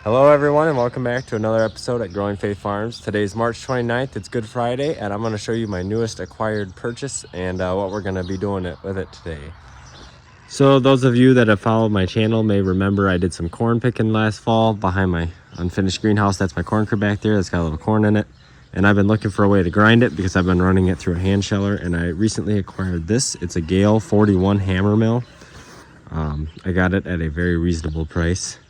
Hello everyone and welcome back to another episode at Growing Faith Farms. Today's March 29th, it's Good Friday, and I'm going to show you my newest acquired purchase and what we're going to be doing with it today. So those of you that have followed my channel may remember I did some corn picking last fall behind my unfinished greenhouse. That's my corn crib back there, that's got a little corn in it. And I've been looking for a way to grind it because I've been running it through a hand sheller, and I recently acquired this. It's a Gehl 41 hammer mill. I got it at a very reasonable price.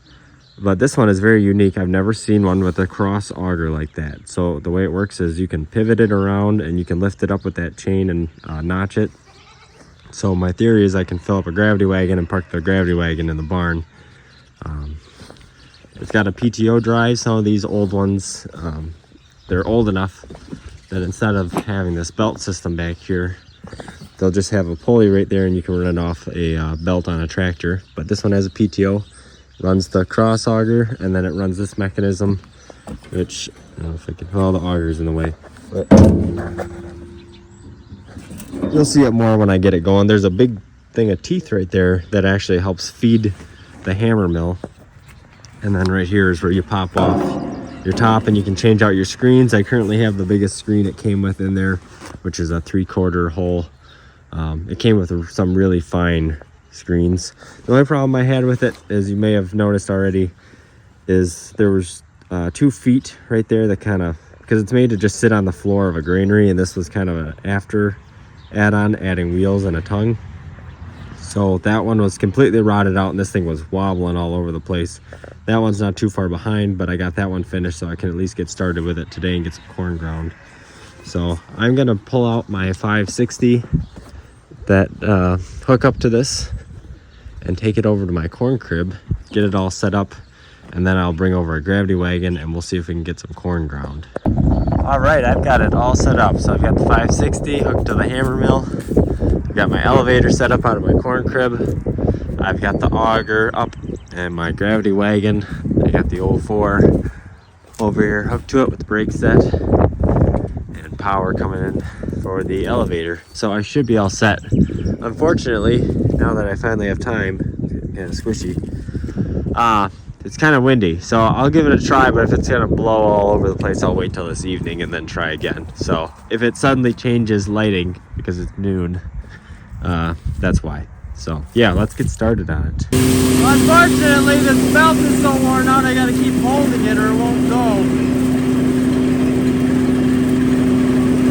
But this one is very unique. I've never seen one with a cross auger like that. So the way it works is you can pivot it around and you can lift it up with that chain and notch it. So my theory is I can fill up a gravity wagon and park the gravity wagon in the barn. It's got a PTO drive. Some of these old ones, they're old enough that instead of having this belt system back here, they'll just have a pulley right there and you can run it off a belt on a tractor. But this one has a PTO. Runs the cross auger, and then it runs this mechanism, which I don't know if I can, well, the auger's in the way, but you'll see it more when I get it going. There's a big thing of teeth right there that actually helps feed the hammer mill, and then right here is where you pop off your top and you can change out your screens. I currently have the biggest screen it came with in there, which is a 3/4 hole. It came with some really fine screens. The only problem I had with it, as you may have noticed already, is there was 2 feet right there that kind of, because it's made to just sit on the floor of a granary, and this was kind of an after add-on, adding wheels and a tongue. So that one was completely rotted out and this thing was wobbling all over the place. That one's not too far behind, but I got that one finished so I can at least get started with it today and get some corn ground. So I'm gonna pull out my 560 that hook up to this and take it over to my corn crib, get it all set up, and then I'll bring over a gravity wagon and we'll see if we can get some corn ground. All right, I've got it all set up. So I've got the 560 hooked to the hammer mill. I've got my elevator set up out of my corn crib. I've got the auger up and my gravity wagon. I got the 04 over here hooked to it with the brake set and power coming in for the elevator. So I should be all set. Unfortunately, now that I finally have time, kind of squishy, it's kind of windy, so I'll give it a try, but if it's gonna blow all over the place, I'll wait till this evening and then try again. So if it suddenly changes lighting because it's noon, that's why. So yeah, let's get started on it. Well, unfortunately, this belt is so worn out, I gotta keep holding it or it won't go.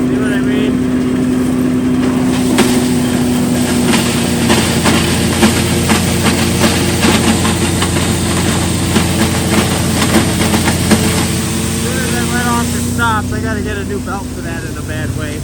See what I mean? Stops. I gotta get a new belt for that in a bad way.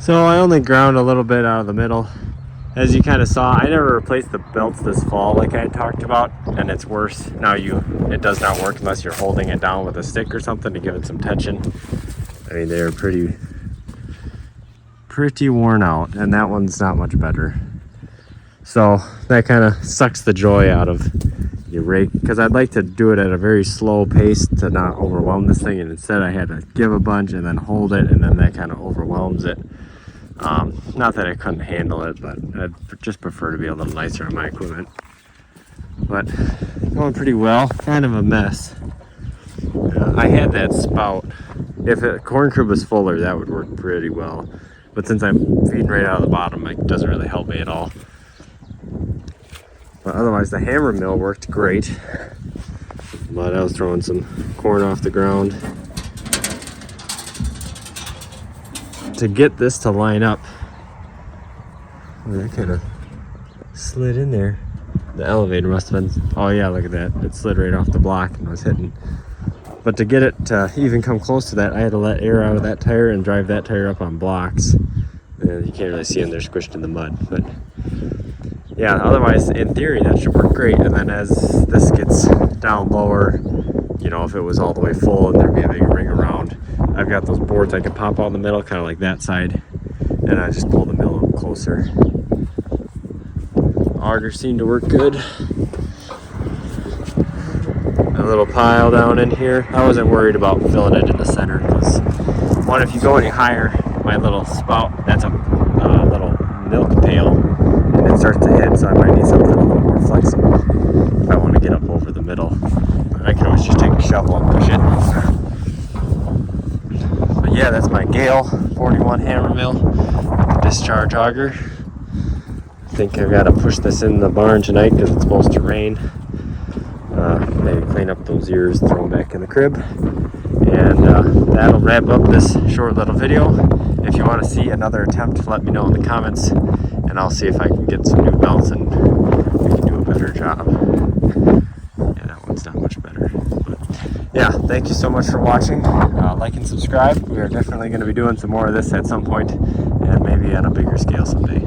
So I only ground a little bit out of the middle. As you kind of saw, I never replaced the belts this fall like I had talked about, and it's worse. Now it does not work unless you're holding it down with a stick or something to give it some tension. I mean, they're pretty worn out, and that one's not much better. So that kind of sucks the joy out of your rake, because I'd like to do it at a very slow pace to not overwhelm this thing, and instead I had to give a bunch and then hold it, and then that kind of overwhelms it. Not that I couldn't handle it, but I'd just prefer to be a little nicer on my equipment. But going pretty well, kind of a mess. I had that spout. If a corn crib was fuller, that would work pretty well. But since I'm feeding right out of the bottom, it doesn't really help me at all. But otherwise, the hammer mill worked great. But I was throwing some corn off the ground. To get this to line up, that kind of slid in there. The elevator must have been, oh yeah, look at that. It slid right off the block and was hitting. But to get it to even come close to that, I had to let air out of that tire and drive that tire up on blocks. And you can't really see them, they're squished in the mud. But yeah, otherwise, in theory, that should work great. And then as this gets down lower, you know, if it was all the way full and there'd be a big ring around, I've got those boards I can pop out in the middle, kind of like that side. And I just pull the mill up closer. Auger seemed to work good. A little pile down in here. I wasn't worried about filling it in the center because, one, if you go any higher, my little spout, that's a little milk pail, and it starts to hit, so I might need something a little more flexible if I want to get up over the middle. But I can always just take a shovel and push it. But yeah, that's my Gehl 41 hammer mill with the discharge auger. I think I've got to push this in the barn tonight because it's supposed to rain. Maybe clean up those ears, throw them back in the crib. And that'll wrap up this short little video. If you want to see another attempt, let me know in the comments, and I'll see if I can get some new belts and we can do a better job. Yeah, that one's not much better. But yeah, thank you so much for watching. Like and subscribe. We are definitely going to be doing some more of this at some point, and maybe on a bigger scale someday.